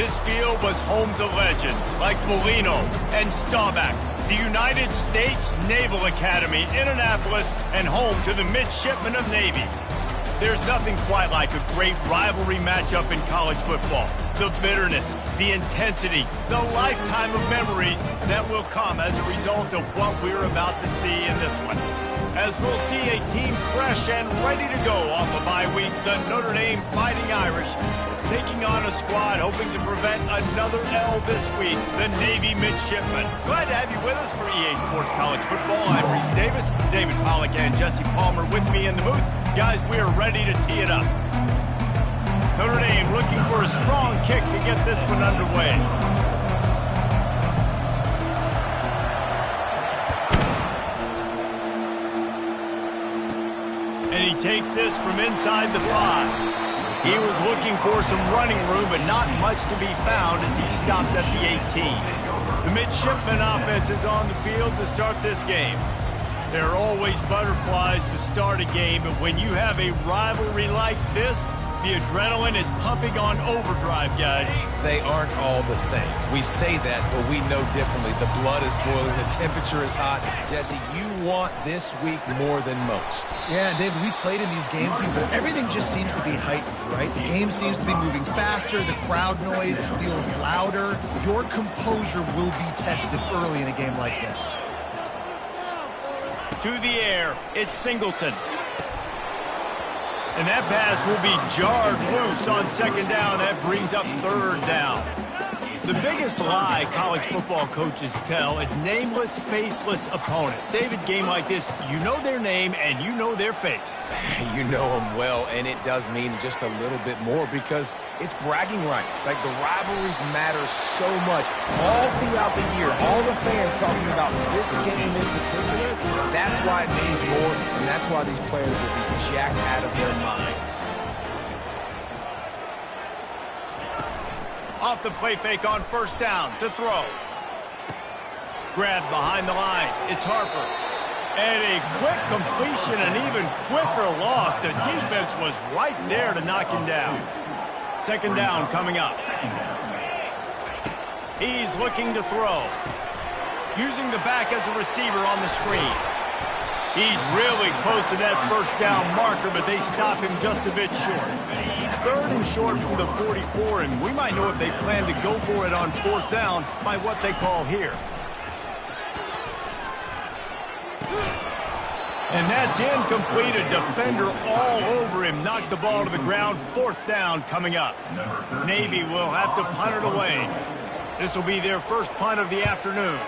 This field was home to legends like Molino and Staubach, the United States Naval Academy in Annapolis, and home to the Midshipmen of Navy. There's nothing quite like a great rivalry matchup in college football. The bitterness, the intensity, the lifetime of memories that will come as a result of what we're about to see in this one. As we'll see a team fresh and ready to go off a bye week, the Notre Dame Fighting Irish taking on a squad hoping to prevent another L this week, the Navy Midshipmen. Glad to have you with us for EA Sports College Football. I'm Reese Davis, David Pollack and Jesse Palmer with me in the booth. Guys, we are ready to tee it up. Notre Dame looking for a strong kick to get this one underway. And he takes this from inside the 5. He was looking for some running room, but not much to be found as he stopped at the 18. The Midshipmen offense is on the field to start this game. There are always butterflies to start a game, but when you have a rivalry like this, the adrenaline is pumping on overdrive, guys. They aren't all the same. We say that, but we know differently. The blood is boiling. The temperature is hot. Jesse, you want this week more than most. Yeah, David, we played in these games before. Everything just seems to be heightened, right? The game seems to be moving faster. The crowd noise feels louder. Your composure will be tested early in a game like this. To the air, it's Singleton. And that pass will be jarred loose on second down. That brings up third down. The biggest lie college football coaches tell is nameless, faceless opponent. David, game like this, you know their name and you know their face. You know them well, and it does mean just a little bit more because it's bragging rights. Like, the rivalries matter so much all throughout the year. All the fans talking about this game in particular, that's why it means more, and that's why these players will be jacked out of their minds. Off the play fake on first down to throw. Grabbed behind the line. It's Harper. And a quick completion, an even quicker loss. The defense was right there to knock him down. Second down coming up. He's looking to throw. Using the back as a receiver on the screen. He's really close to that first down marker, but they stop him just a bit short. Third and short from the 44, and we might know if they plan to go for it on fourth down by what they call here. And that's incomplete. A defender all over him. Knocked the ball to the ground. Fourth down coming up. Navy will have to punt it away. This will be their first punt of the afternoon.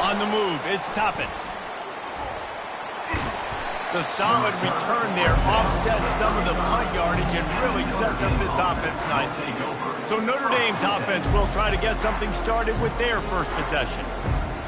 On the move, it's Toppin. The solid return there offsets some of the punt yardage and really sets up this offense nicely. So Notre Dame's offense will try to get something started with their first possession.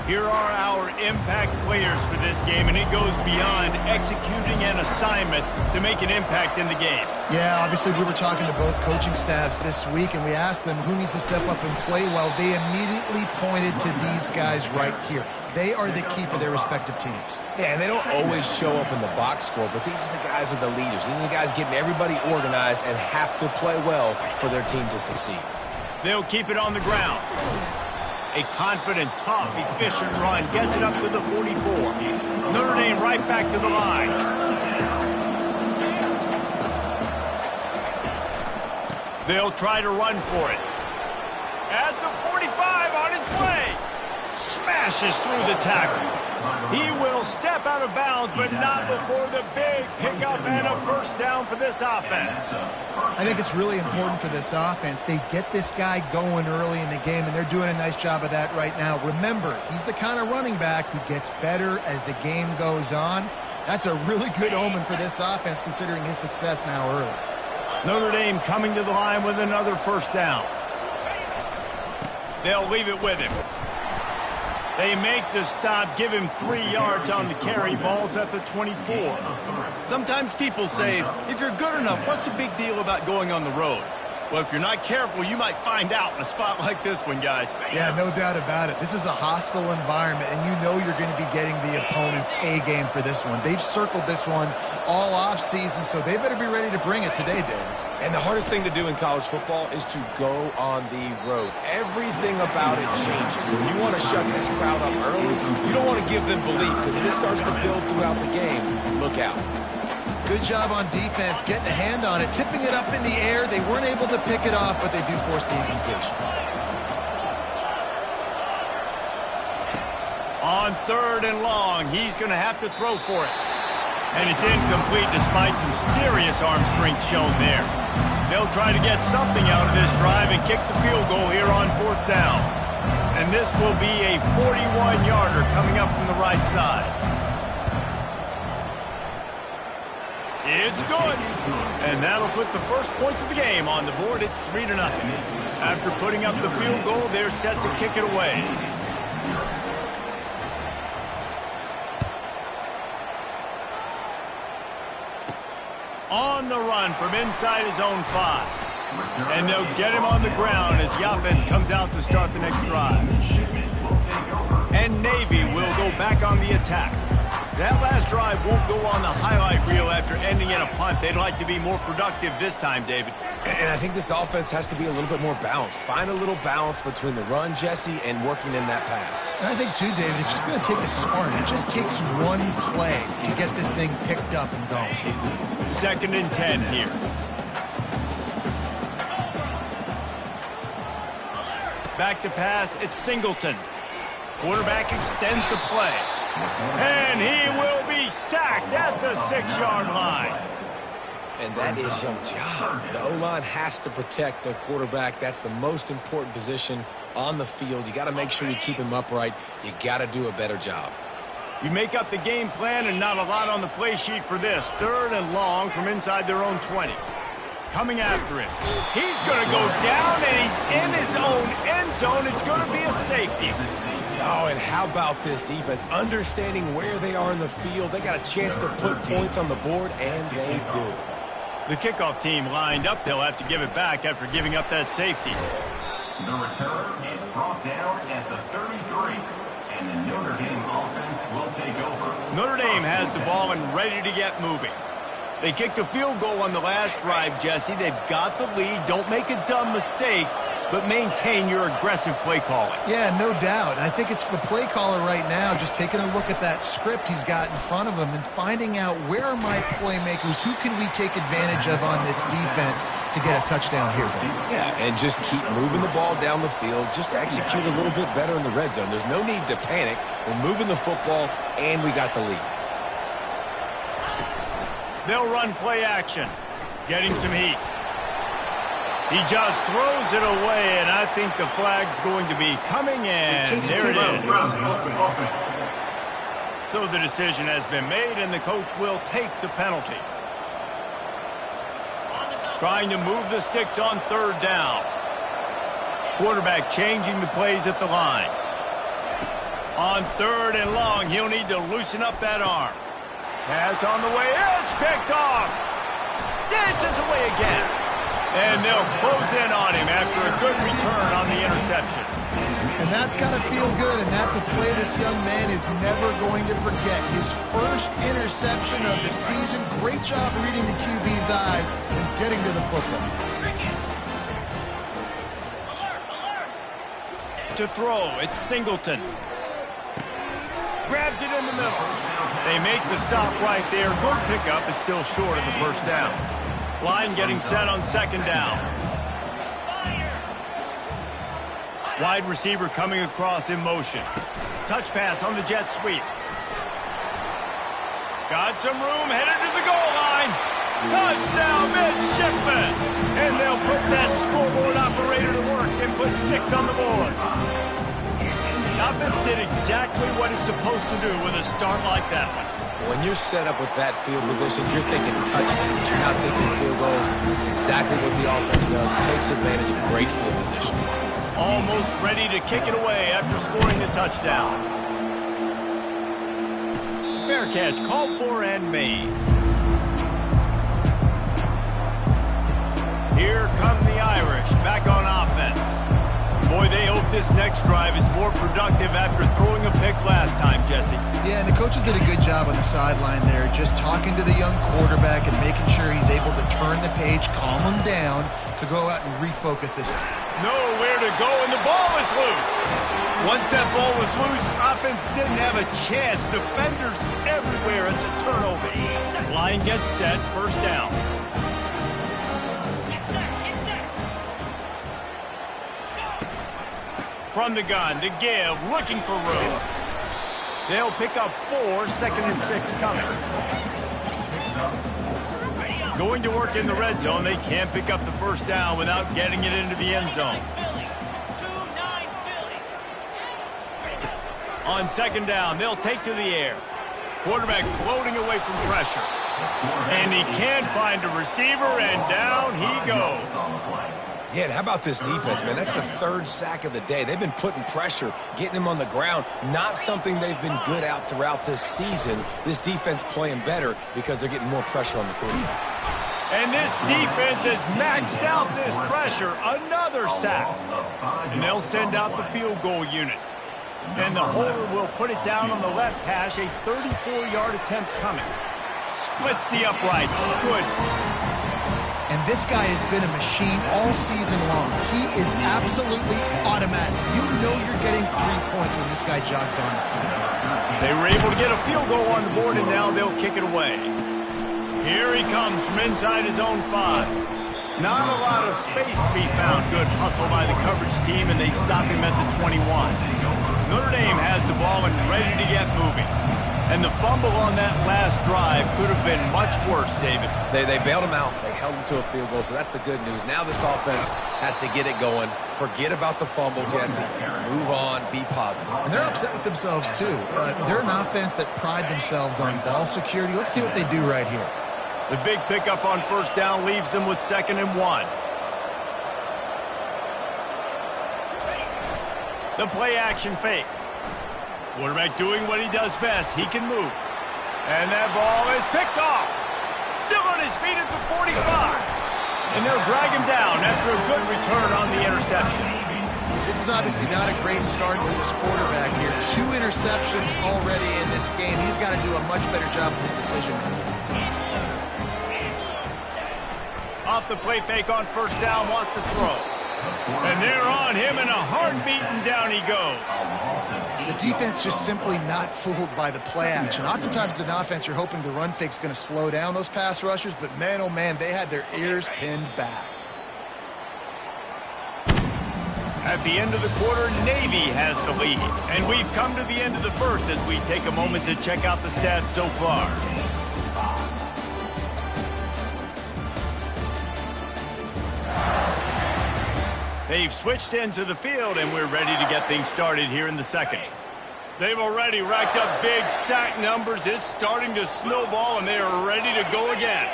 Here are our impact players for this game, and it goes beyond executing an assignment to make an impact in the game. Yeah, obviously we were talking to both coaching staffs this week, and we asked them who needs to step up and play well. They immediately pointed to these guys right here. They are the key for their respective teams. Yeah, and they don't always show up in the box score, but these are the guys that are the leaders. These are the guys getting everybody organized and have to play well for their team to succeed. They'll keep it on the ground. A confident, tough, efficient run gets it up to the 44. Notre Dame right back to the line. They'll try to run for it. At the 45 on its way. Smashes through the tackle. He will step out of bounds, but not before the big pickup and a first down for this offense. I think it's really important for this offense. They get this guy going early in the game, and they're doing a nice job of that right now. Remember, he's the kind of running back who gets better as the game goes on. That's a really good omen for this offense, considering his success now early. Notre Dame coming to the line with another first down. They'll leave it with him. They make the stop, give him 3 yards on the carry. Ball's at the 24. Sometimes people say, if you're good enough, what's the big deal about going on the road? Well, if you're not careful, you might find out in a spot like this one, guys. Yeah, no doubt about it. This is a hostile environment, and you know you're going to be getting the opponent's defense A game for this one. They've circled this one all off season, so they better be ready to bring it today, David. And the hardest thing to do in college football is to go on the road. Everything about it changes. If you want to shut this crowd up early, you don't want to give them belief, because if it starts to build throughout the game, look out. Good job on defense, getting a hand on it, tipping it up in the air. They weren't able to pick it off, but they do force the incompletion. On 3rd and long, he's going to have to throw for it. And it's incomplete despite some serious arm strength shown there. They'll try to get something out of this drive and kick the field goal here on 4th down. And this will be a 41-yarder coming up from the right side. It's good. And that'll put the first points of the game on the board. It's 3-0. After putting up the field goal, they're set to kick it away. On the run from inside his own 5. And they'll get him on the ground as the offense comes out to start the next drive. And Navy will go back on the attack. That last drive won't go on the highlight reel after ending in a punt. They'd like to be more productive this time, David. And I think this offense has to be a little bit more balanced. Find a little balance between the run, Jesse, and working in that pass. And I think, too, David, it's just going to take a spark. It just takes one play to get this thing picked up and going. 2nd and 10 here. Back to pass, it's Singleton. Quarterback extends the play. And he will be sacked at the 6-yard line. And that is your job. The O-line has to protect the quarterback. That's the most important position on the field. You got to make sure you keep him upright. You got to do a better job. You make up the game plan and not a lot on the play sheet for this. 3rd and long from inside their own 20. Coming after him. He's going to go down, and he's in his own end zone. It's going to be a safety. Oh, and how about this defense? Understanding where they are in the field. They got a chance to put points on the board, and they do. The kickoff team lined up. They'll have to give it back after giving up that safety. The return is brought down at the 33. And the Notre Dame offense will take over. Notre Dame has the ball and ready to get moving. They kicked a field goal on the last drive, Jesse. They've got the lead. Don't make a dumb mistake, but maintain your aggressive play calling. Yeah, no doubt. I think it's for the play caller right now, just taking a look at that script he's got in front of him and finding out, where are my playmakers? Who can we take advantage of on this defense to get a touchdown here, Bill? Yeah, and just keep moving the ball down the field. Just execute a little bit better in the red zone. There's no need to panic. We're moving the football, and we got the lead. They'll run play action, getting some heat. He just throws it away, and I think the flag's going to be coming in. There it is. So the decision has been made, and the coach will take the penalty. Trying to move the sticks on 3rd down. Quarterback changing the plays at the line. On 3rd and long, he'll need to loosen up that arm. Pass on the way. It's picked off. Dances away again. And they'll close in on him after a good return on the interception. And that's got to feel good, and that's a play this young man is never going to forget. His first interception of the season. Great job reading the QB's eyes and getting to the football. To throw, it's Singleton. Grabs it in the middle. They make the stop right there. Good pickup, is still short of the 1st down. Line getting set on 2nd down. Wide receiver coming across in motion. Touch pass on the jet sweep. Got some room, headed to the goal line. Touchdown, Midshipman! And they'll put that scoreboard operator to work and put 6 on the board. The offense did exactly what it's supposed to do with a start like that one. When you're set up with that field position, you're thinking touchdowns. You're not thinking field goals. It's exactly what the offense does. Takes advantage of great field position. Almost ready to kick it away after scoring the touchdown. Fair catch called for and made. Here come the Irish back on offense. Boy, they hope hope this next drive is more productive after throwing a pick last time, Jesse. Yeah, and the coaches did a good job on the sideline there, just talking to the young quarterback and making sure he's able to turn the page, calm him down, to go out and refocus this. Nowhere to go, and the ball is loose. Once that ball was loose, offense didn't have a chance. Defenders everywhere. It's a turnover. Line gets set, first down. From the gun, to give, looking for room. They'll pick up 4, 2nd and 6 coming. Going to work in the red zone. They can't pick up the first down without getting it into the end zone. On 2nd down, they'll take to the air. Quarterback floating away from pressure. And he can't find a receiver, and down he goes. Yeah, and how about this defense, man? That's the 3rd sack of the day. They've been putting pressure, getting him on the ground. Not something they've been good at throughout this season. This defense playing better because they're getting more pressure on the quarterback. And this defense has maxed out this pressure. Another sack. And they'll send out the field goal unit. And the holder will put it down on the left hash. A 34-yard attempt coming. Splits the uprights. Good. And this guy has been a machine all season long. He is absolutely automatic. You know you're getting 3 points when this guy jogs on the field. They were able to get a field goal on the board, and now they'll kick it away. Here he comes from inside his own 5. Not a lot of space to be found. Good hustle by the coverage team, and they stop him at the 21. Notre Dame has the ball and ready to get moving. And the fumble on that last drive could have been much worse, David. They bailed him out. They held him to a field goal, so that's the good news. Now this offense has to get it going. Forget about the fumble, Jesse. Move on. Be positive. And they're upset with themselves, too. They're an offense that pride themselves on ball security. Let's see what they do right here. The big pickup on first down leaves them with 2nd and 1. The play action fake. Quarterback doing what he does best. He can move. And that ball is picked off. Still on his feet at the 45. And they'll drag him down after a good return on the interception. This is obviously not a great start for this quarterback here. 2 interceptions already in this game. He's got to do a much better job with his decision. Off the play fake on first down, wants to throw. And they're on him in a heartbeat, and down he goes. The defense just simply not fooled by the play action. Oftentimes as an offense, you're hoping the run fake's going to slow down those pass rushers, but man, oh man, they had their ears pinned back. At the end of the quarter, Navy has the lead. And we've come to the end of the first as we take a moment to check out the stats so far. They've switched ends of the field, and we're ready to get things started here in the second. They've already racked up big sack numbers. It's starting to snowball, and they are ready to go again.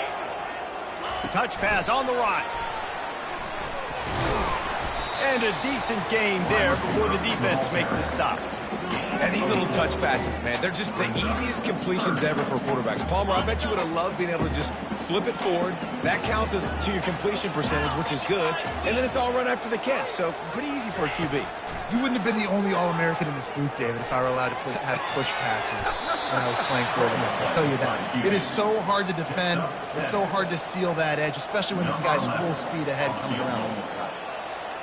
Touch pass on the run. And a decent gain there before the defense makes the stop. And these little touch passes, man, they're just the easiest completions ever for quarterbacks. Palmer, I bet you would have loved being able to just flip it forward. That counts as to your completion percentage, which is good. And then it's all run after the catch, so pretty easy for a QB. You wouldn't have been the only All-American in this booth, David, if I were allowed to have push passes when I was playing quarterback. I'll tell you that. It is so hard to defend. It's so hard to seal that edge, especially when this guy's full speed ahead coming around the inside.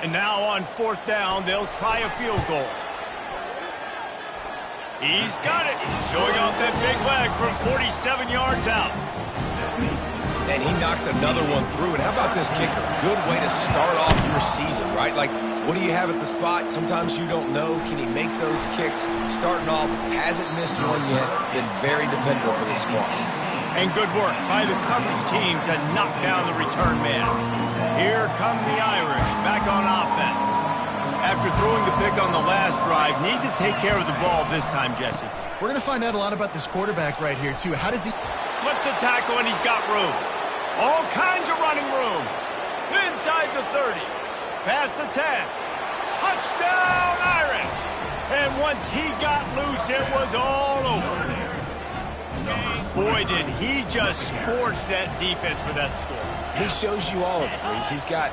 And now on fourth down, they'll try a field goal. He's got it. Showing off that big leg from 47 yards out. And he knocks another one through. And how about this kicker? Good way to start off your season, right? Like, what do you have at the spot? Sometimes you don't know. Can he make those kicks? Starting off, hasn't missed one yet. Been very dependable for this squad. And good work by the coverage team to knock down the return man. Here come the Irish back on offense. After throwing the pick on the last drive, need to take care of the ball this time, Jesse. We're going to find out a lot about this quarterback right here, too. How does he... Slips a tackle, and he's got room. All kinds of running room. Inside the 30. Past the 10. Touchdown, Irish! And once he got loose, it was all over. Boy, did he just scorch that defense for that score. He shows you all of it, Reese. He's got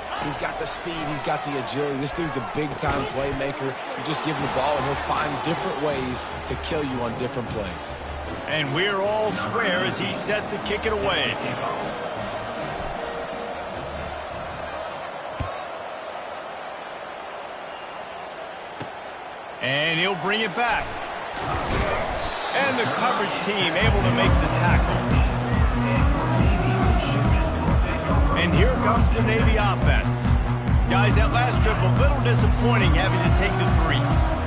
the speed, he's got the agility. This dude's a big-time playmaker. You just give him the ball, and he'll find different ways to kill you on different plays. And we're all square as he's set to kick it away. And he'll bring it back. And the coverage team able to make the tackle. And here comes the Navy offense. Guys, that last trip, a little disappointing having to take the 3.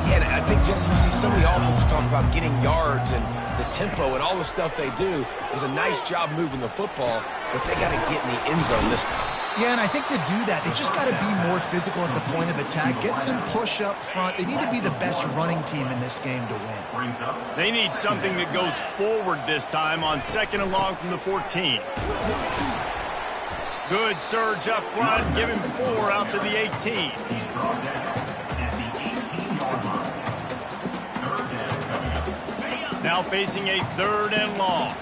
Yeah, and I think, Jesse, you see some of the offenses talk about getting yards and the tempo and all the stuff they do. It was a nice job moving the football, but they got to get in the end zone this time. Yeah, and I think to do that, they just got to be more physical at the point of attack. Get some push up front. They need to be the best running team in this game to win. They need something that goes forward this time on 2nd and long from the 14. Good surge up front, give him 4 out to the 18. He's brought down at the 18-yard line. 3rd down coming up. Now facing a 3rd and long.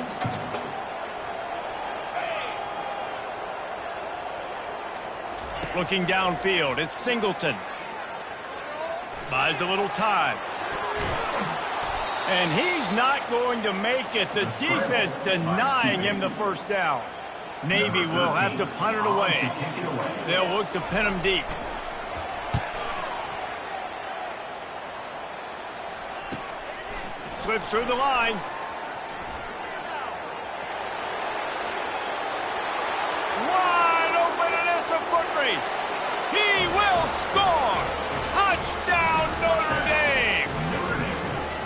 Looking downfield, it's Singleton. Buys a little time. And he's not going to make it. The defense denying him the first down. Navy will have to punt it away. They'll look to pin him deep. Slips through the line. Wide open, and it's a foot race. He will score. Touchdown, Notre Dame.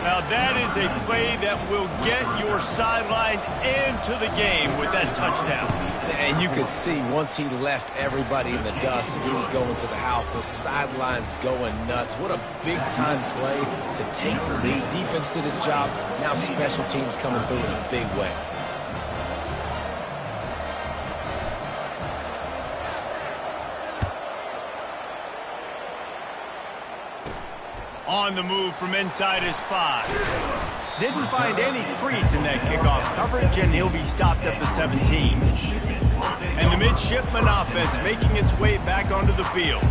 Now that is a play that will get your sidelines into the game with that touchdown. And you could see once he left everybody in the dust and he was going to the house, the sidelines going nuts. What a big-time play to take the lead. Defense did his job. Now special teams coming through in a big way. On the move from inside his 5. Didn't find any crease in that kickoff coverage, and he'll be stopped at the 17. And the midshipman offense making its way back onto the field.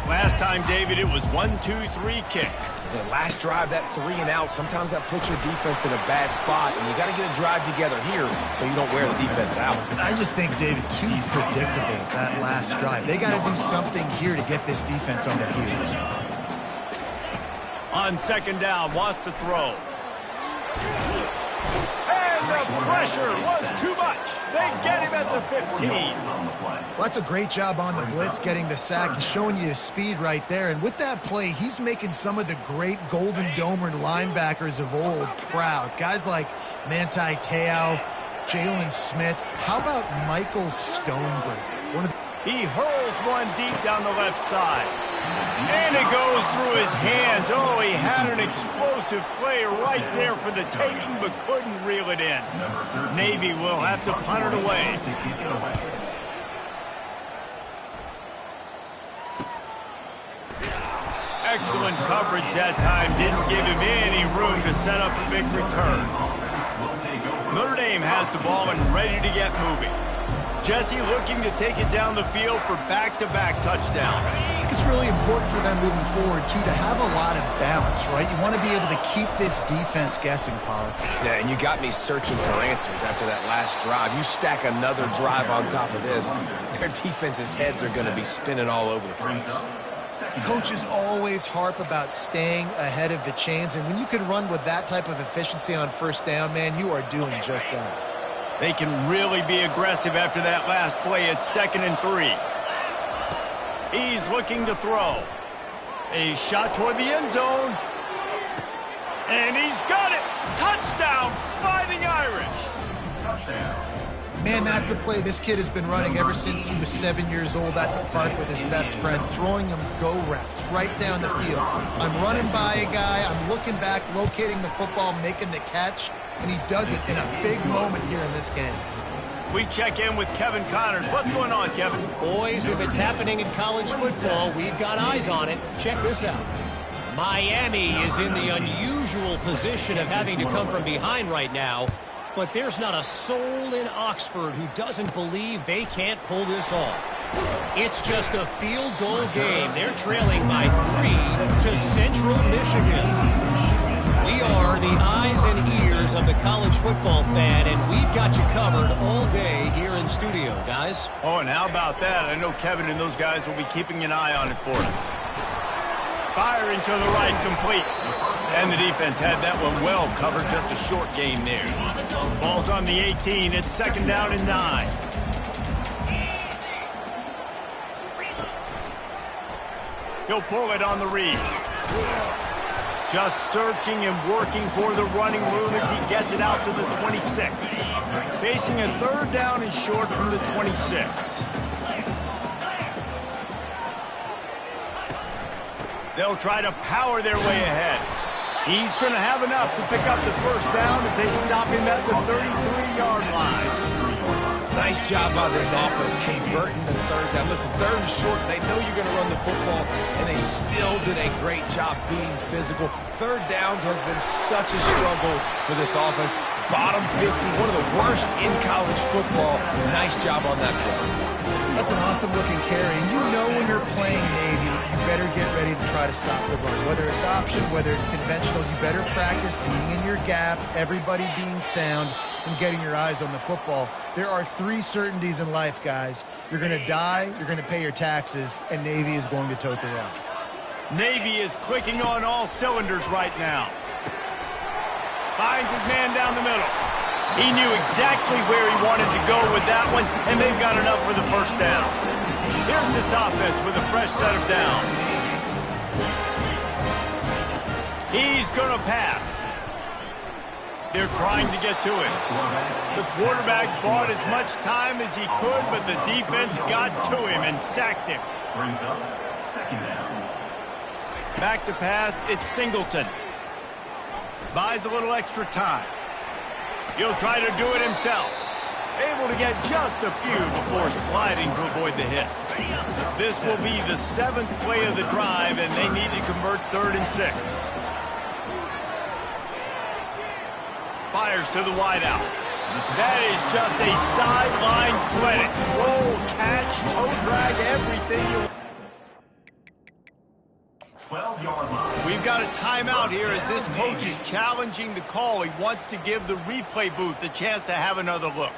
Last time, David, it was 1-2-3 kick. The last drive, that 3 and out, sometimes that puts your defense in a bad spot, and you got to get a drive together here so you don't wear the defense out. I just think, David, too predictable, that last drive. They got to do something here to get this defense on their heels. On 2nd down, wants to throw. And the pressure was too much. They get him at the 15. Well, that's a great job on the blitz, getting the sack. He's showing you his speed right there. And with that play, he's making some of the great Golden Domer linebackers of old proud. Guys like Manti Te'o, Jalen Smith. How about Michael Stoneberg? He hurls one deep down the left side. And it goes through his hands. Oh, he had an explosive play right there for the taking, but couldn't reel it in. Navy will have to punt it away. Excellent coverage that time. Didn't give him any room to set up a big return. Notre Dame has the ball and ready to get moving. Jesse looking to take it down the field for back-to-back touchdowns. I think it's really important for them moving forward, too, to have a lot of balance, right? You want to be able to keep this defense guessing, Pollard. Yeah, and you got me searching for answers after that last drive. You stack another drive on top of this, their defense's heads are going to be spinning all over the place. Coaches always harp about staying ahead of the chains, and when you can run with that type of efficiency on 1st down, man, you are doing just that. They can really be aggressive after that last play. It's 2nd and 3. He's looking to throw. A shot toward the end zone. And he's got it. Touchdown, Fighting Irish. Touchdown. Man, that's a play this kid has been running ever since he was 7 years old at the park with his best friend, throwing him go routes right down the field. I'm running by a guy, I'm looking back, locating the football, making the catch, and he does it in a big moment here in this game. We check in with Kevin Connors. What's going on, Kevin? Boys, if it's happening in college football, we've got eyes on it. Check this out. Miami is in the unusual position of having to come from behind right now. but there's not a soul in Oxford who doesn't believe they can't pull this off. It's just a field goal game. They're trailing by 3 to Central Michigan. We are the eyes and ears of the college football fan, and we've got you covered all day here in studio, guys. Oh, and how about that? I know Kevin and those guys will be keeping an eye on it for us. Firing to the right, complete. And the defense had that one well covered, just a short gain there. Ball's on the 18. It's 2nd down and 9. He'll pull it on the read. Just searching and working for the running room as he gets it out to the 26. Facing a 3rd down and short from the 26. They'll try to power their way ahead. He's going to have enough to pick up the 1st down as they stop him at the 33-yard line. Nice job by this offense converting the 3rd down. Listen, 3rd and short, they know you're going to run the football, and they still did a great job being physical. 3rd downs has been such a struggle for this offense. Bottom 50, one of the worst in college football. Nice job on that play. That's an awesome-looking carry. And you know when you're playing Navy, you better get ready to try to stop the run. Whether it's option, whether it's conventional, you better practice being in your gap, everybody being sound, and getting your eyes on the football. There are 3 certainties in life, guys. You're going to die, you're going to pay your taxes, and Navy is going to tote the rock. Navy is clicking on all cylinders right now. Finds his man down the middle. He knew exactly where he wanted to go with that one, and they've got enough for the 1st down. Here's this offense with a fresh set of downs. He's going to pass. They're trying to get to him. The quarterback bought as much time as he could, but the defense got to him and sacked him. Brings up 2nd down. Back to pass, it's Singleton. Buys a little extra time. He'll try to do it himself. Able to get just a few before sliding to avoid the hit. This will be the 7th play of the drive, and they need to convert 3rd and 6. Fires to the wideout. That is just a sideline credit. Roll, catch, toe drag, everything you... 12-yard line. We've got a timeout here as this coach is challenging the call. He wants to give the replay booth the chance to have another look.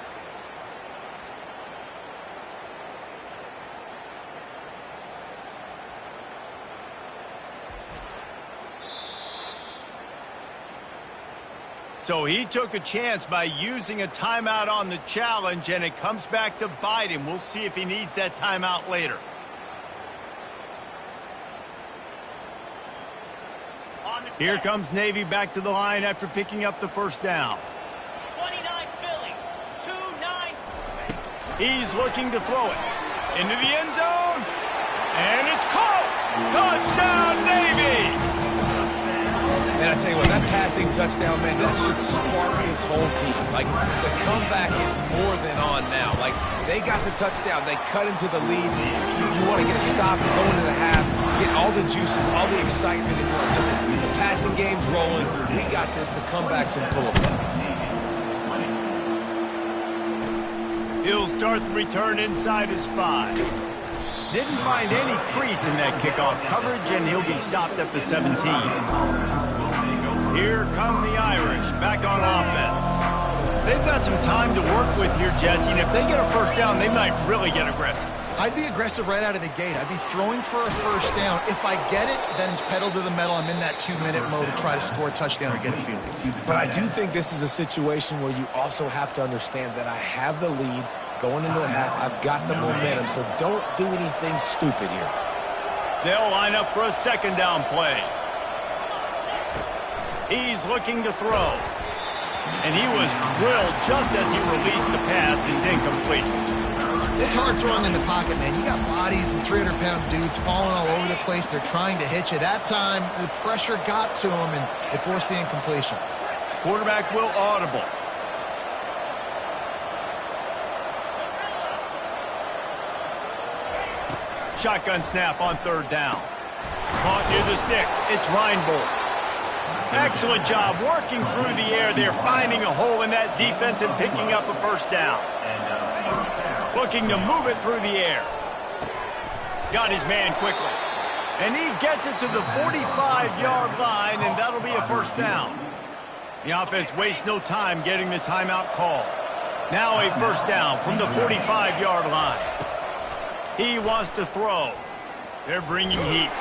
So he took a chance by using a timeout on the challenge, and it comes back to bite him. We'll see if he needs that timeout later. Here comes Navy back to the line after picking up the 1st down. 29 Philly, 2-9. He's looking to throw it into the end zone, and it's caught. Touchdown, Navy! And I tell you what, that passing touchdown, man, that should spark this whole team. Like, the comeback is more than on now. Like, they got the touchdown. They cut into the lead. You want to get a stop and go into the half, get all the juices, all the excitement. And you're like, listen, the passing game's rolling. We got this. The comeback's in full effect. He'll start the return inside his 5. Didn't find any crease in that kickoff coverage, and he'll be stopped at the 17. Here come the Irish, back on offense. They've got some time to work with here, Jesse, and if they get a 1st down, they might really get aggressive. I'd be aggressive right out of the gate. I'd be throwing for a 1st down. If I get it, then it's pedal to the metal. I'm in that 2-minute mode to try to score a touchdown or get a field goal. But I do think this is a situation where you also have to understand that I have the lead going into a half. I've got the momentum, so don't do anything stupid here. They'll line up for a 2nd down play. He's looking to throw. And he was drilled just as he released the pass. It's incomplete. It's hard throwing in the pocket, man. You got bodies and 300-pound dudes falling all over the place. They're trying to hit you. That time, the pressure got to him, and it forced the incompletion. Quarterback will audible. Shotgun snap on 3rd down. Caught near the sticks. It's Reinbold. Excellent job working through the air there, finding a hole in that defense and picking up a first down. Looking to move it through the air. Got his man quickly. And he gets it to the 45-yard line, and that'll be a first down. The offense wastes no time getting the timeout call. Now a first down from the 45-yard line. He wants to throw. They're bringing heat.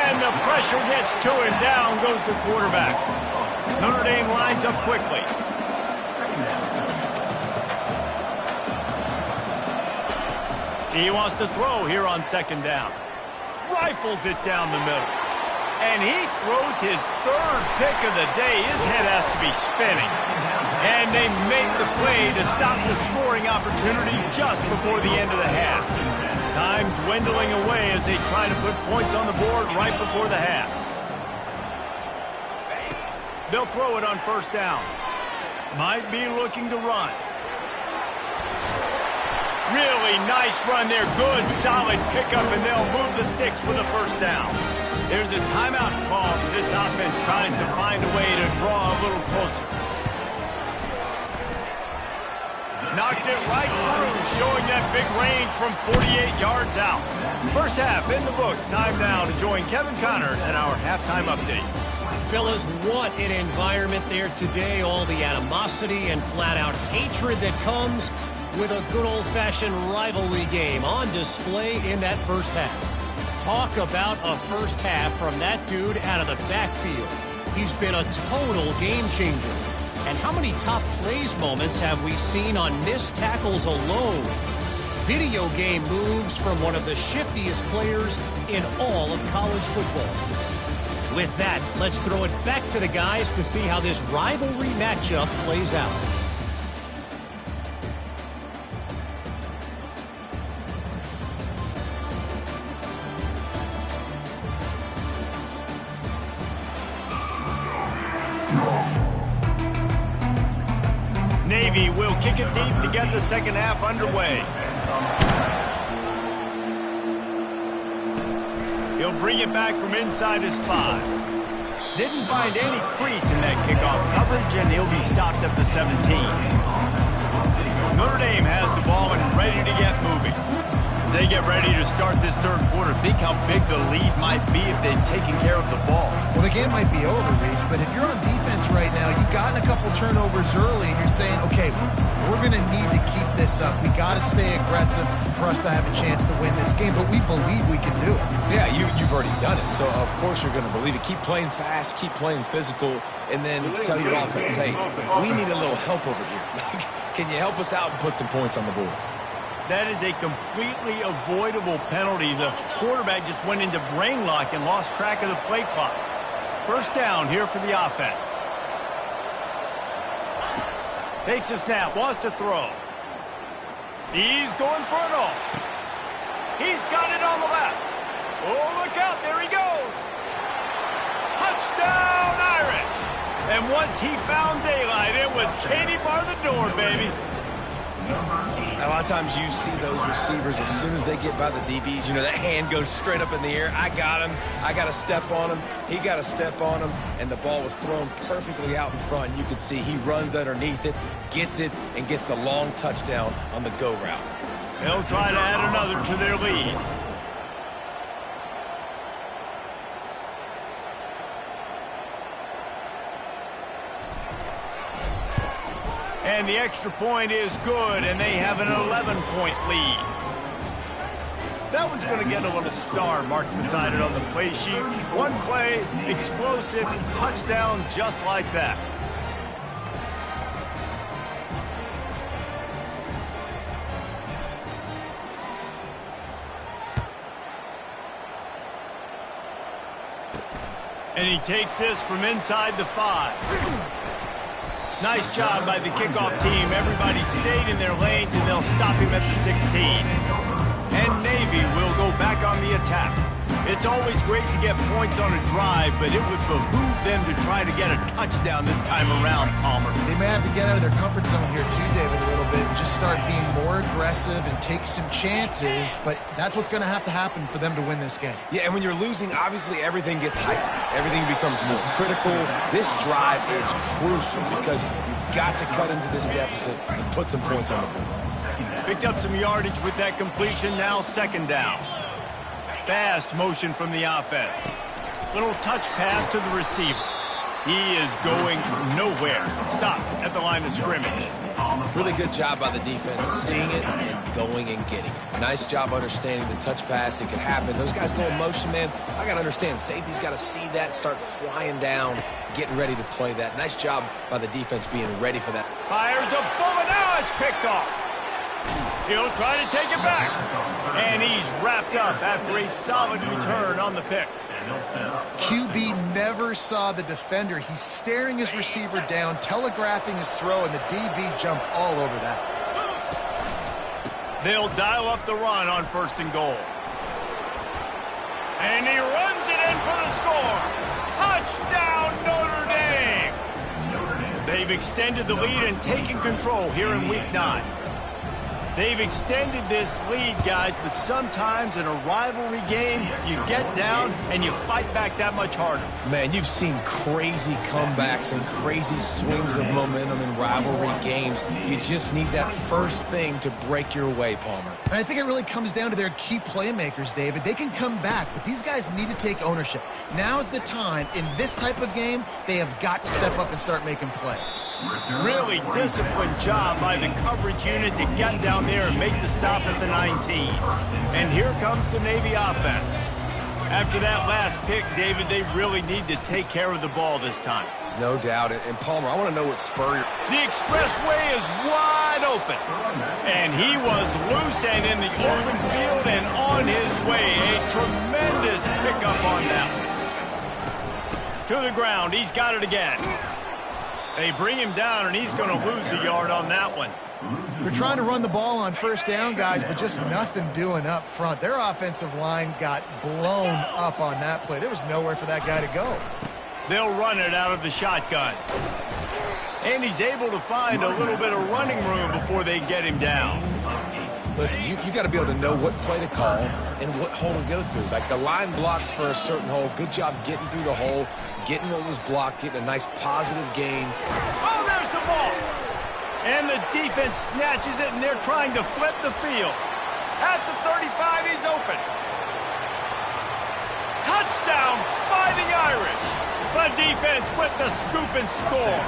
And the pressure gets to him. Down goes the quarterback. Notre Dame lines up quickly. He wants to throw here on second down. Rifles it down the middle. And he throws his third pick of the day. His head has to be spinning. And they make the play to stop the scoring opportunity just before the end of the half. Time dwindling away as they try to put points on the board right before the half. They'll throw it on first down. Might be looking to run. Really nice run there. Good, solid pickup, and they'll move the sticks for the first down. There's a timeout call as this offense tries to find a way to draw a little closer. Knocked it right through, showing that big range from 48 yards out. First half in the books. Time now to join Kevin Connors in our halftime update. Fellas, what an environment there today. All the animosity and flat-out hatred that comes with a good old-fashioned rivalry game on display in that first half. Talk about a first half from that dude out of the backfield. He's been a total game changer. And how many top plays moments have we seen on missed tackles alone? Video game moves from one of the shiftiest players in all of college football. With that, let's throw it back to the guys to see how this rivalry matchup plays out. Navy will kick it deep to get the second half underway. He'll bring it back from inside his 5. Didn't find any crease in that kickoff coverage, and he'll be stopped at the 17. Notre Dame has the ball and ready to get moving. As they get ready to start this third quarter, think how big the lead might be if they'd taken care of the ball. Well, the game might be over, Reese, but if you're on defense right now, you've gotten a couple turnovers early, and you're saying, okay, we're going to need to keep this up. We got to stay aggressive for us to have a chance to win this game, but we believe we can do it. Yeah, you've already done it, so of course you're going to believe it. Keep playing fast, keep playing physical, and then tell your offense, hey, we need a little help over here. Can you help us out and put some points on the board? That is a completely avoidable penalty. The quarterback just went into brain lock and lost track of the play clock. First down here for the offense. Takes a snap, wants to throw. He's going for it all. He's got it on the left. Oh, look out, there he goes. Touchdown, Irish. And once he found daylight, it was Katie bar the door, baby. A lot of times you see those receivers, as soon as they get by the DBs, you know, that hand goes straight up in the air. I got him. I got to step on him. He got to step on him. And the ball was thrown perfectly out in front. You can see he runs underneath it, gets it, and gets the long touchdown on the go route. They'll try to add another to their lead. And the extra point is good, and they have an 11-point lead. That one's going to get a little star marked beside it on the play sheet. One play, explosive, touchdown just like that. And he takes this from inside the 5. Nice job by the kickoff team. Everybody stayed in their lanes, and they'll stop him at the 16. And Navy will go back on the attack. It's always great to get points on a drive, but it would behoove them to try to get a touchdown this time around, Palmer. They may have to get out of their comfort zone here too, David, a little bit and just start being more aggressive and take some chances, but that's what's going to happen for them to win this game. Yeah, and when you're losing, obviously everything gets heightened. Everything becomes more critical. This drive is crucial because you've got to cut into this deficit and put some points on the board. Picked up some yardage with that completion, now second down. Fast motion from the offense. Little touch pass to the receiver. He is going nowhere. Stop at the line of scrimmage. Really good job by the defense, seeing it and going and getting it. Nice job understanding the touch pass. It could happen. Those guys go in motion, man. I got to understand, safety's got to see that, start flying down, getting ready to play that. Nice job by the defense being ready for that. Fires a bullet. Now it's picked off. He'll try to take it back. And he's wrapped up after a solid return on the pick. QB never saw the defender. He's staring his receiver down, telegraphing his throw, and the DB jumped all over that. They'll dial up the run on 1st and goal. And he runs it in for the score. Touchdown, Notre Dame! They've extended the lead and taken control here in Week 9. They've extended this lead, guys, but sometimes in a rivalry game, you get down and you fight back that much harder. Man, you've seen crazy comebacks and crazy swings of momentum in rivalry games. You just need that first thing to break your way, Palmer. And I think it really comes down to their key playmakers, David. They can come back, but these guys need to take ownership. Now's the time. In this type of game, they have got to step up and start making plays. Really disciplined job by the coverage unit to get down there and make the stop at the 19. And here comes the Navy offense. After that last pick, David, they really need to take care of the ball this time. No doubt. And Palmer, I want to know what Spurrier... The expressway is wide open. And he was loose and in the open field and on his way. A tremendous pickup on that one. To the ground. He's got it again. They bring him down, and he's going to lose a yard on that one. They're trying to run the ball on 1st down, guys, but just nothing doing up front. Their offensive line got blown up on that play. There was nowhere for that guy to go. They'll run it out of the shotgun. And he's able to find a little bit of running room before they get him down. Listen, you got to be able to know what play to call and what hole to go through. Like the line blocks for a certain hole. Good job getting through the hole, getting what was blocked, getting a nice positive gain. Oh, there's the ball. And the defense snatches it, and they're trying to flip the field. At the 35, he's open. Touchdown, Fighting Irish. The defense with the scoop and score.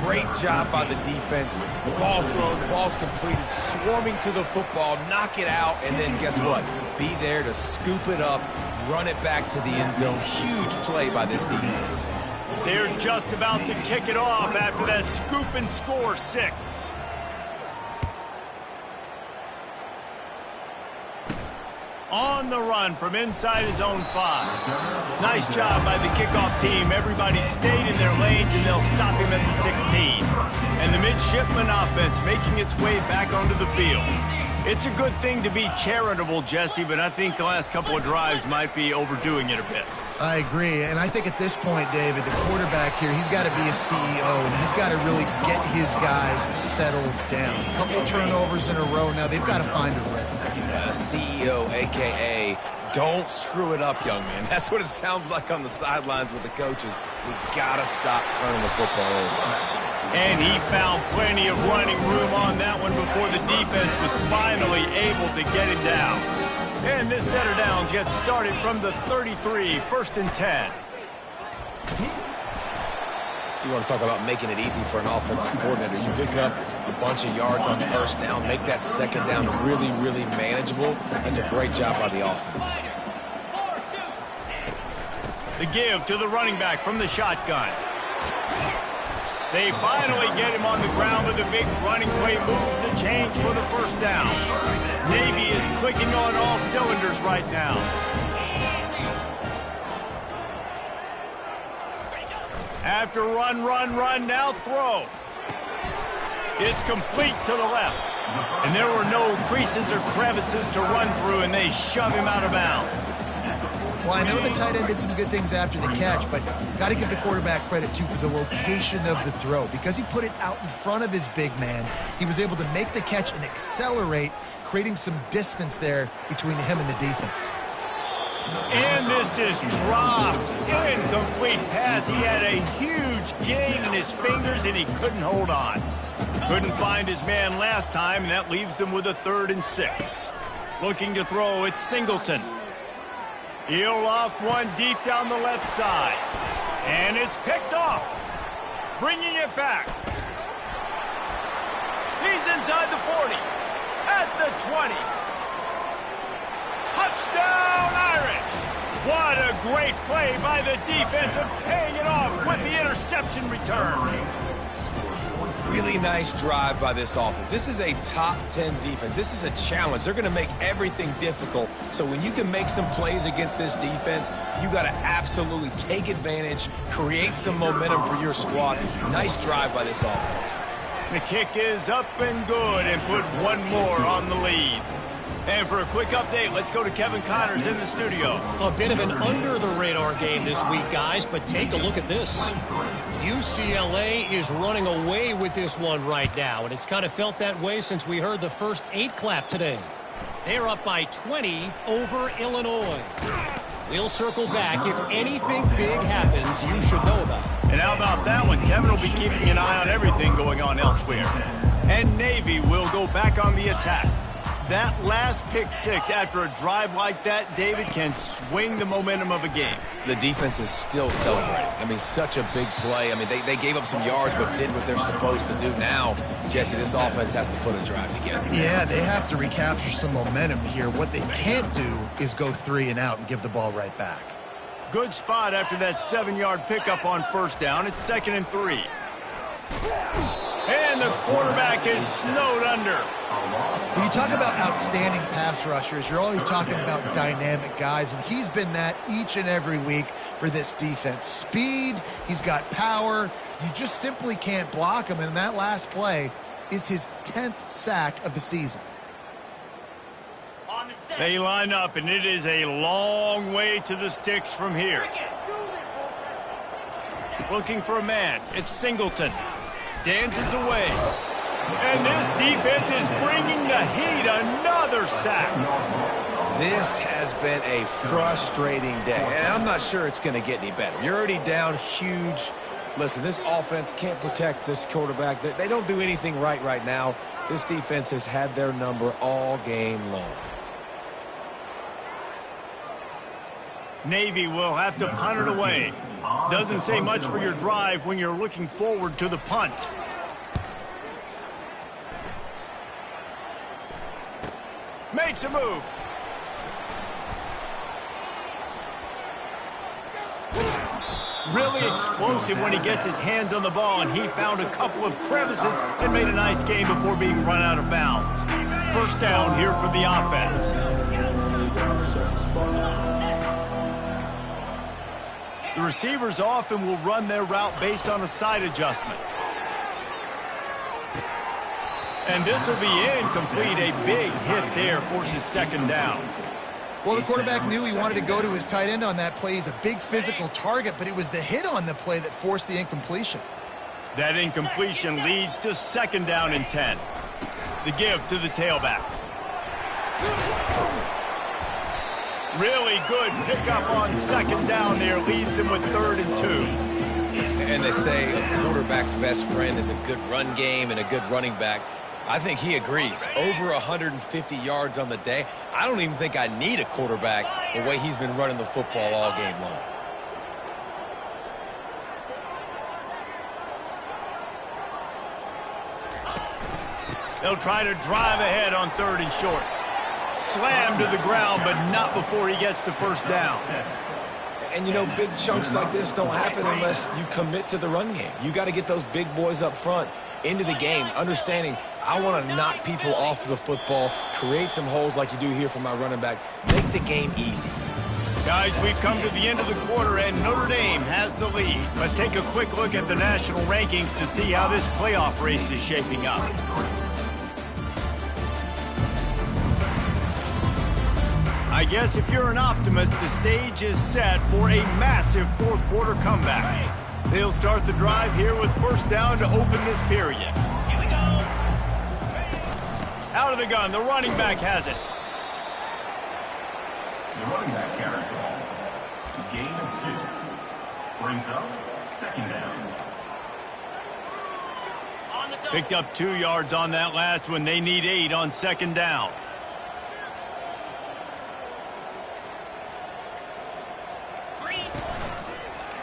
Great job by the defense. The ball's thrown, the ball's completed, swarming to the football, knock it out, and then guess what? Be there to scoop it up, run it back to the end zone. Huge play by this defense. They're just about to kick it off after that scoop and score 6. On the run from inside his own 5. Nice job by the kickoff team. Everybody stayed in their lanes, and they'll stop him at the 16. And the midshipman offense making its way back onto the field. It's a good thing to be charitable, Jesse, but I think the last couple of drives might be overdoing it a bit. I agree, and I think at this point, David, the quarterback here, he's got to be a CEO, and he's got to really get his guys settled down. A couple turnovers in a row now. They've got to find a rhythm. CEO, a.k.a. don't screw it up, young man. That's what it sounds like on the sidelines with the coaches. We got to stop turning the football over. And he found plenty of running room on that one before the defense was finally able to get him down. And this set of downs gets started from the 33, 1st and 10. You want to talk about making it easy for an offensive coordinator. You pick up a bunch of yards on 1st down, make that 2nd down really, really manageable. That's a great job by the offense. The give to the running back from the shotgun. They finally get him on the ground with a big running play moves to change for the 1st down. Navy is clicking on all cylinders right now. After run, now throw. It's complete to the left. And there were no creases or crevices to run through, and they shove him out of bounds. Well, I know the tight end did some good things after the catch, but got to give the quarterback credit, too, for the location of the throw. Because he put it out in front of his big man, he was able to make the catch and accelerate, creating some distance there between him and the defense. And this is dropped. Incomplete pass. He had a huge gain in his fingers, and he couldn't hold on. Couldn't find his man last time, and that leaves him with a 3rd and 6. Looking to throw, it's Singleton. He'll loft one deep down the left side. And it's picked off. Bringing it back. He's inside the 40. At the 20. Touchdown, Irish! What a great play by the defense and paying it off with the interception return. Really nice drive by this offense. This is a top 10 defense. This is a challenge. They're going to make everything difficult. So when you can make some plays against this defense, you got to absolutely take advantage, create some momentum for your squad. Nice drive by this offense. The kick is up and good and put one more on the lead. And for a quick update, let's go to Kevin Connors in the studio. A bit of an under-the-radar game this week, guys, but take a look at this. UCLA is running away with this one right now, and it's kind of felt that way since we heard the first 8 clap today. They're up by 20 over Illinois. We'll circle back. If anything big happens, you should know about it. And how about that one? Kevin will be keeping an eye on everything going on elsewhere. And Navy will go back on the attack. That last pick 6 after a drive like that, David, can swing the momentum of a game. The defense is still celebrating. I mean, such a big play. I mean, they gave up some yards but did what they're supposed to do. Now, Jesse, this offense has to put a drive together. Yeah, they have to recapture some momentum here. What they can't do is go 3 and out and give the ball right back. Good spot after that 7-yard pickup on 1st down. It's 2nd and 3. And the quarterback is snowed under. When you talk about outstanding pass rushers, you're always talking about dynamic guys, and he's been that each and every week for this defense. Speed, he's got power. You just simply can't block him, and that last play is his 10th sack of the season. They line up, and it is a long way to the sticks from here. Looking for a man. It's Singleton. Dances away. And this defense is bringing the heat. Another sack. This has been a frustrating day, and I'm not sure it's going to get any better. You're already down huge. Listen, this offense can't protect this quarterback. They don't do anything right now. This defense has had their number all game long. Navy will have to punt it away. Doesn't say much for your drive when you're looking forward to the punt. Makes a move. Really explosive when he gets his hands on the ball, and he found a couple of crevices and made a nice game before being run out of bounds. 1st down here for the offense. The receivers often will run their route based on a side adjustment. And this will be incomplete. A big hit there forces 2nd down. Well, the quarterback knew he wanted to go to his tight end on that play. He's a big physical target, but it was the hit on the play that forced the incompletion. That incompletion leads to 2nd down and 10. The give to the tailback. Really good pickup on 2nd down there. Leaves him with 3rd and 2. And they say a quarterback's best friend is a good run game and a good running back. I think he agrees. Over 150 yards on the day. I don't even think I need a quarterback the way he's been running the football all game long. They'll try to drive ahead on 3rd and short. Slammed to the ground, but not before he gets the 1st down. And, you know, big chunks like this don't happen unless you commit to the run game. You got to get those big boys up front into the game, understanding I want to knock people off the football, create some holes like you do here for my running back, make the game easy. Guys, we've come to the end of the quarter, and Notre Dame has the lead. Let's take a quick look at the national rankings to see how this playoff race is shaping up. I guess if you're an optimist, the stage is set for a massive fourth quarter comeback. They'll start the drive here with first down to open this period. Here we go. Out of the gun, the running back has it. The running back carry ball. Gain of 2. Brings up second down. On the double. Picked up 2 yards on that last one. They need 8 on second down.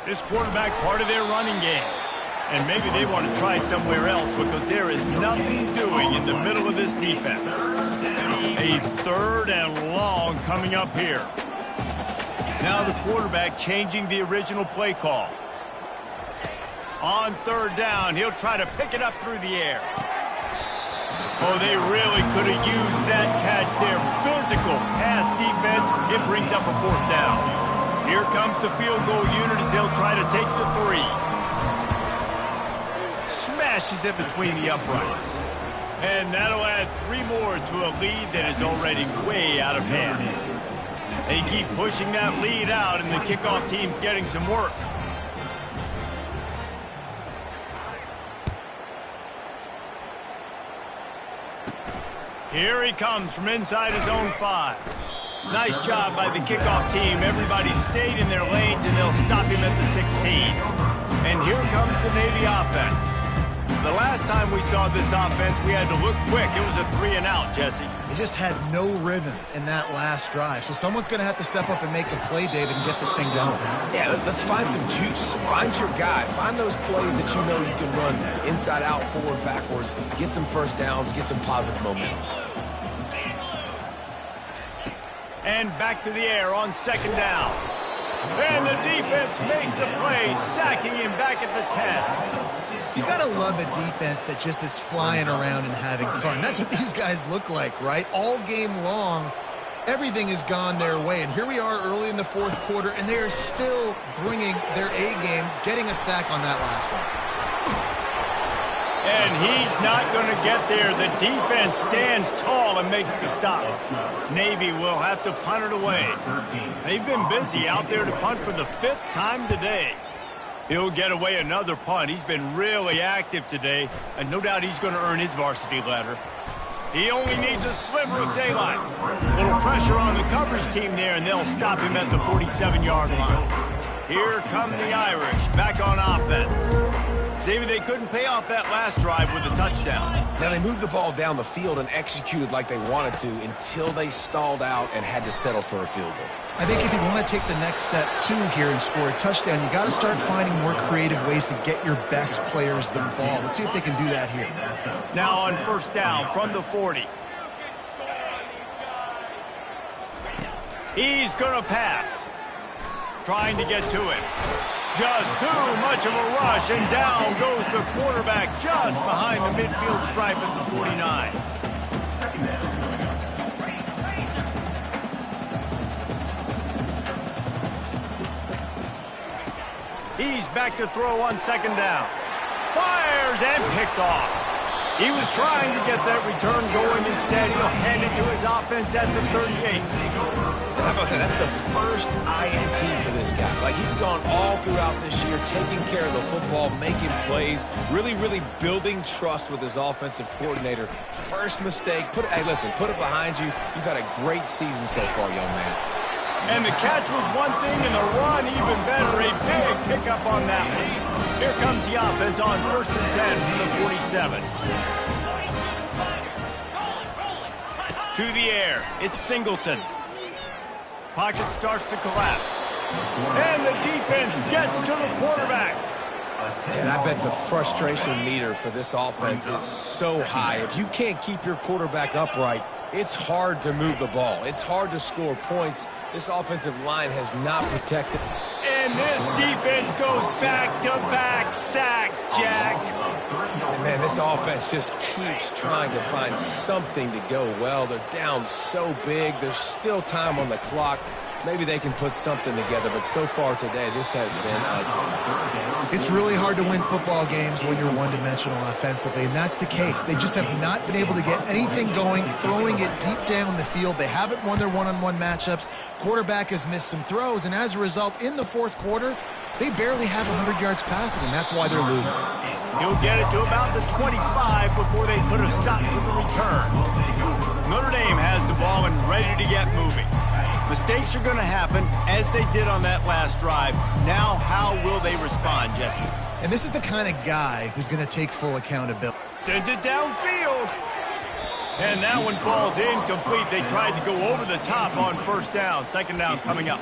This quarterback part of their running game. And maybe they want to try somewhere else because there is nothing doing in the middle of this defense. A third and long coming up here. Now the quarterback changing the original play call. On third down, he'll try to pick it up through the air. Oh, they really could have used that catch there. Physical pass defense. It brings up a fourth down. Here comes the field goal unit as they'll try to take the 3. Smashes it between the uprights. And that'll add 3 more to a lead that is already way out of hand. They keep pushing that lead out, and the kickoff team's getting some work. Here he comes from inside his own 5. Nice job by the kickoff team. Everybody stayed in their lanes, and they'll stop him at the 16. And here comes the Navy offense. The last time we saw this offense, we had to look quick. It was a 3 and out, Jesse. They just had no rhythm in that last drive. So someone's going to have to step up and make a play, David, and get this thing going. Yeah, let's find some juice. Find your guy. Find those plays that you know you can run inside out, forward, backwards. Get some first downs. Get some positive momentum. And back to the air on second down. And the defense makes a play, sacking him back at the 10. You got to love a defense that just is flying around and having fun. That's what these guys look like, right? All game long, everything has gone their way. And here we are early in the fourth quarter, and they are still bringing their A game, getting a sack on that last one. And he's not going to get there. The defense stands tall and makes the stop. Navy will have to punt it away. They've been busy out there to punt for the 5th time today. He'll get away another punt. He's been really active today, and no doubt he's going to earn his varsity letter. He only needs a sliver of daylight. Little pressure on the coverage team there, and they'll stop him at the 47-yard line. Here come the Irish, back on offense. David, they couldn't pay off that last drive with a touchdown. Now, they moved the ball down the field and executed like they wanted to until they stalled out and had to settle for a field goal. I think if you want to take the next step, too, here and score a touchdown, you got to start finding more creative ways to get your best players the ball. Let's see if they can do that here. Now on first down from the 40. He's going to pass. Trying to get to it. Just too much of a rush, and down goes the quarterback just behind the midfield stripe at the 49. He's back to throw on second down. Fires and picked off. He was trying to get that return going. Instead, he'll hand it to his offense at the 38. How about that? That's the first INT for this guy. Like, he's gone all throughout this year, taking care of the football, making plays, really building trust with his offensive coordinator. First mistake, hey, listen, put it behind you. You've had a great season so far, young man. And the catch was one thing, and the run even better. A big pickup on that one. Here comes the offense on first and 10 from the 47. To the air, it's Singleton. Pocket starts to collapse. And the defense gets to the quarterback. And I bet the frustration meter for this offense is so high. If you can't keep your quarterback upright, it's hard to move the ball. It's hard to score points. This offensive line has not protected. And this defense goes back-to-back sack, Jack. And man, this offense just keeps trying to find something to go well. They're down so big. There's still time on the clock. maybe they can put something together. But so far today, this has been ugly. It's really hard to win football games when you're one-dimensional offensively, and that's the case. They just have not been able to get anything going, throwing it deep down the field. They haven't won their one-on-one matchups. Quarterback has missed some throws, and as a result, in the fourth quarter, they barely have 100 yards passing, and that's why they're losing. He'll get it to about the 25 before they put a stop to the return. Notre Dame has the ball and ready to get moving. Mistakes are going to happen, as they did on that last drive. Now, how will they respond, Jesse? And this is the kind of guy who's going to take full accountability. Sends it downfield. And that one falls incomplete. They tried to go over the top on first down. Second down coming up.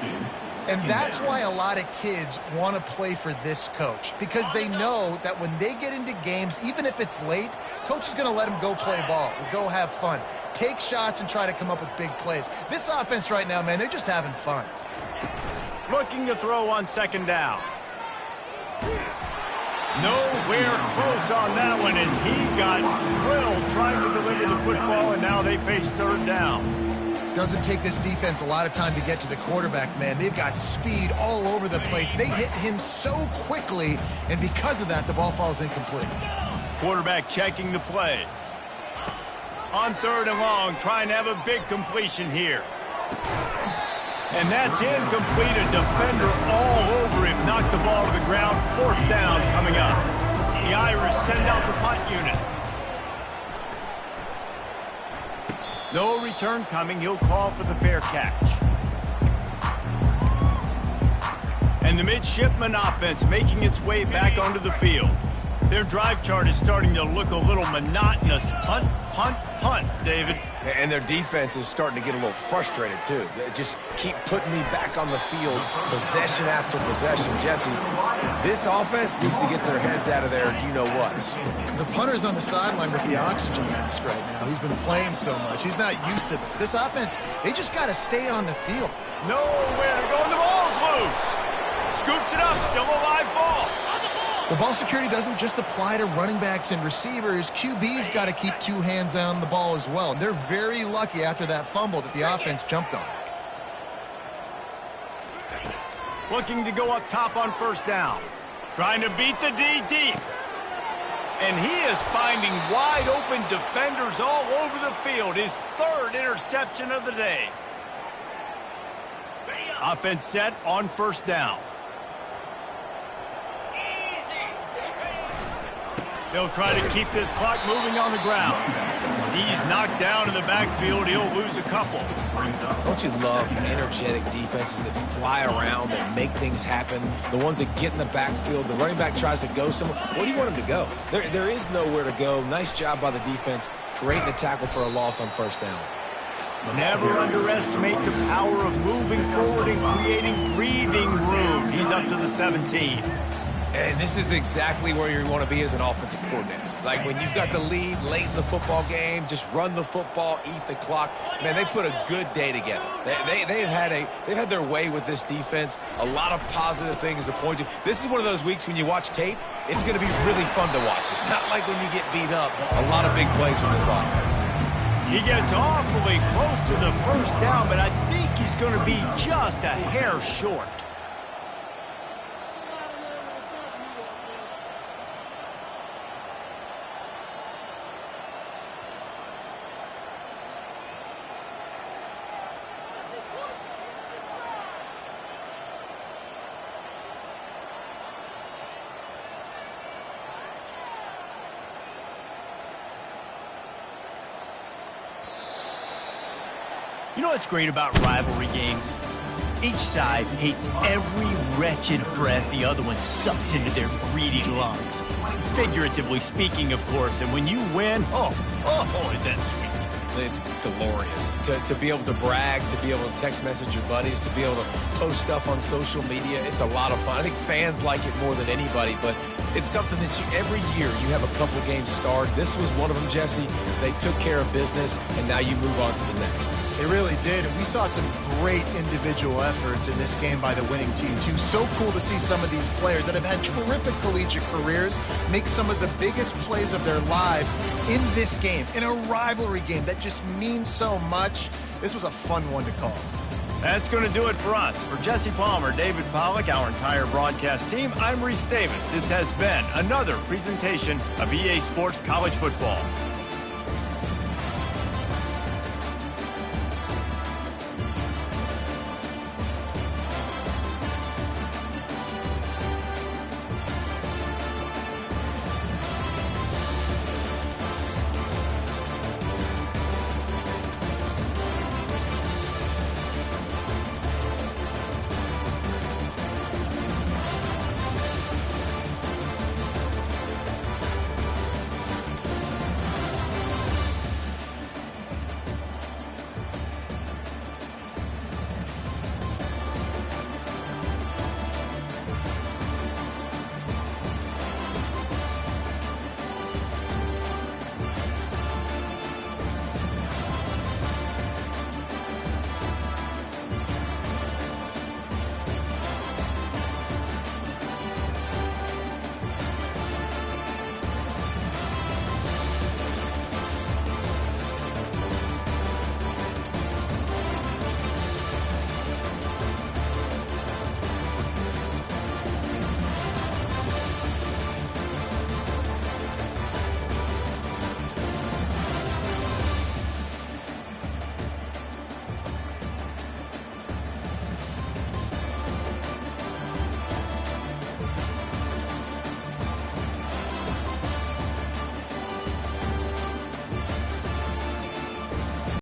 And that's why a lot of kids want to play for this coach, because they know that when they get into games, even if it's late, coach is going to let them go play ball, go have fun, take shots and try to come up with big plays. This offense right now, man, they're just having fun. Looking to throw on second down. Nowhere close on that one as he got drilled trying to deliver the football, and now they face third down. Doesn't take this defense a lot of time to get to the quarterback, man. They've got speed all over the place. They hit him so quickly, and because of that, the ball falls incomplete. Quarterback checking the play. On third and long, trying to have a big completion here. And that's incomplete. A defender all over him. Knocked the ball to the ground. Fourth down coming up. The Irish send out the punt unit. No return coming. He'll call for the fair catch. And the midshipman offense making its way back onto the field. Their drive chart is starting to look a little monotonous. Punt, punt, punt, David. And their defense is starting to get a little frustrated, too. They just keep putting me back on the field, possession after possession. Jesse, this offense needs to get their heads out of their you-know-whats. The punter's on the sideline with the oxygen mask right now. He's been playing so much. He's not used to this. This offense, they just got to stay on the field. Nowhere to go, and the ball's loose. Scoops it up, still a live ball. The ball security doesn't just apply to running backs and receivers. QB's got to keep two hands on the ball as well. And they're very lucky after that fumble that the offense jumped on. Looking to go up top on first down. Trying to beat the D deep. And he is finding wide open defenders all over the field. His third interception of the day. Offense set on first down. They'll try to keep this clock moving on the ground. He's knocked down in the backfield. He'll lose a couple. Don't you love energetic defenses that fly around, that make things happen? The ones that get in the backfield, the running back tries to go somewhere. Where do you want him to go? There is nowhere to go. Nice job by the defense, creating the tackle for a loss on first down. Never underestimate the power of moving forward and creating breathing room. He's up to the 17. And this is exactly where you want to be as an offensive coordinator. Like when you've got the lead late in the football game, just run the football, eat the clock. Man, they put a good day together. They've had their way with this defense. A lot of positive things to point to. This is one of those weeks when you watch tape, it's going to be really fun to watch it. Not like when you get beat up. A lot of big plays from this offense. He gets awfully close to the first down, but I think he's going to be just a hair short. You know what's great about rivalry games? Each side hates every wretched breath the other one sucks into their greedy lungs. Figuratively speaking, of course, and when you win, oh, is that sweet. It's glorious to be able to brag, to be able to text message your buddies, to be able to post stuff on social media. It's a lot of fun. I think fans like it more than anybody, but it's something that every year you have a couple games starred. This was one of them, Jesse. They took care of business, and now you move on to the next. They really did, and we saw some great individual efforts in this game by the winning team, too. So cool to see some of these players that have had terrific collegiate careers make some of the biggest plays of their lives in this game, in a rivalry game that just means so much. This was a fun one to call. That's going to do it for us. For Jesse Palmer, David Pollack, our entire broadcast team, I'm Reese Davis. This has been another presentation of EA Sports College Football.